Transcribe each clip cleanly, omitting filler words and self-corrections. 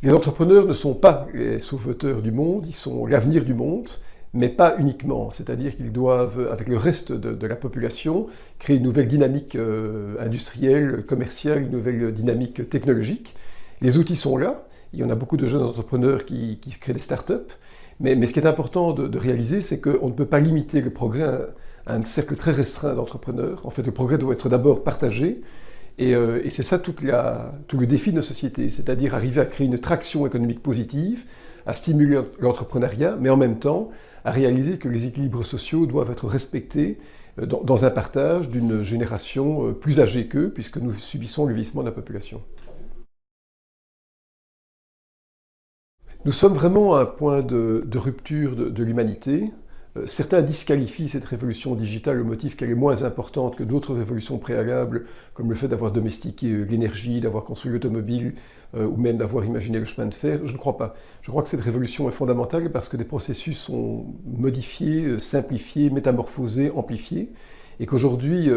Les entrepreneurs ne sont pas les sauveteurs du monde, ils sont l'avenir du monde, mais pas uniquement. C'est-à-dire qu'ils doivent, avec le reste de la population, créer une nouvelle dynamique industrielle, commerciale, une nouvelle dynamique technologique. Les outils sont là, il y en a beaucoup de jeunes entrepreneurs qui créent des startups, mais ce qui est important de réaliser, c'est qu'on ne peut pas limiter le progrès à un cercle très restreint d'entrepreneurs. En fait, le progrès doit être d'abord partagé, et c'est ça tout le défi de nos sociétés, c'est-à-dire arriver à créer une traction économique positive, à stimuler l'entrepreneuriat, mais en même temps à réaliser que les équilibres sociaux doivent être respectés dans un partage d'une génération plus âgée qu'eux, puisque nous subissons le vieillissement de la population. Nous sommes vraiment à un point de rupture de l'humanité. Certains disqualifient cette révolution digitale au motif qu'elle est moins importante que d'autres révolutions préalables, comme le fait d'avoir domestiqué l'énergie, d'avoir construit l'automobile, ou même d'avoir imaginé le chemin de fer. Je ne crois pas. Je crois que cette révolution est fondamentale parce que des processus sont modifiés, simplifiés, métamorphosés, amplifiés, et qu'aujourd'hui,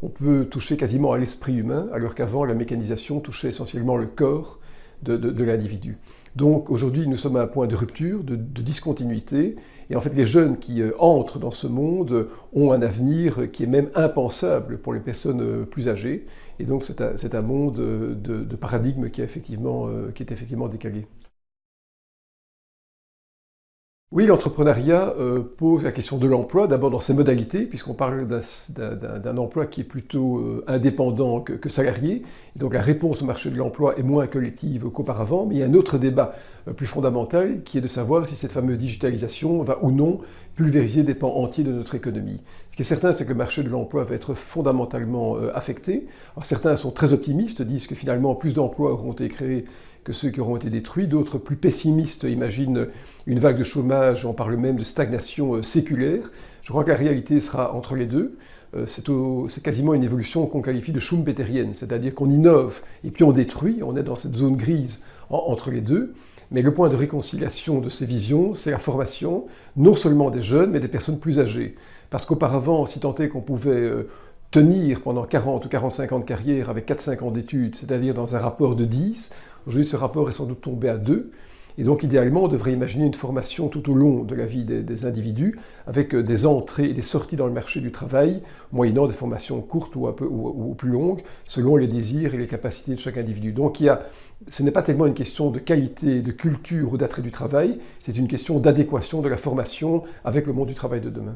on peut toucher quasiment à l'esprit humain, alors qu'avant, la mécanisation touchait essentiellement le corps de l'individu. Donc aujourd'hui, nous sommes à un point de rupture, de discontinuité, et en fait les jeunes qui entrent dans ce monde ont un avenir qui est même impensable pour les personnes plus âgées, et donc c'est un monde de paradigme qui est effectivement décalé. Oui, l'entrepreneuriat pose la question de l'emploi, d'abord dans ses modalités, puisqu'on parle d'un emploi qui est plutôt indépendant que salarié, et donc la réponse au marché de l'emploi est moins collective qu'auparavant, mais il y a un autre débat plus fondamental qui est de savoir si cette fameuse digitalisation va ou non pulvériser des pans entiers de notre économie. Ce qui est certain, c'est que le marché de l'emploi va être fondamentalement affecté. Alors, certains sont très optimistes, disent que finalement plus d'emplois auront été créés que ceux qui auront été détruits. D'autres, plus pessimistes, imaginent une vague de chômage, on parle même de stagnation séculaire. Je crois que la réalité sera entre les deux. C'est quasiment une évolution qu'on qualifie de schumpeterienne, c'est-à-dire qu'on innove et puis on détruit, on est dans cette zone grise entre les deux. Mais le point de réconciliation de ces visions, c'est la formation, non seulement des jeunes, mais des personnes plus âgées. Parce qu'auparavant, si tant est qu'on pouvait tenir pendant 40 ou 45 ans de carrière avec 4-5 ans d'études, c'est-à-dire dans un rapport de 10, aujourd'hui ce rapport est sans doute tombé à 2, et donc idéalement on devrait imaginer une formation tout au long de la vie des individus, avec des entrées et des sorties dans le marché du travail, moyennant des formations courtes ou plus longues, selon les désirs et les capacités de chaque individu. Donc ce n'est pas tellement une question de qualité, de culture ou d'attrait du travail, c'est une question d'adéquation de la formation avec le monde du travail de demain.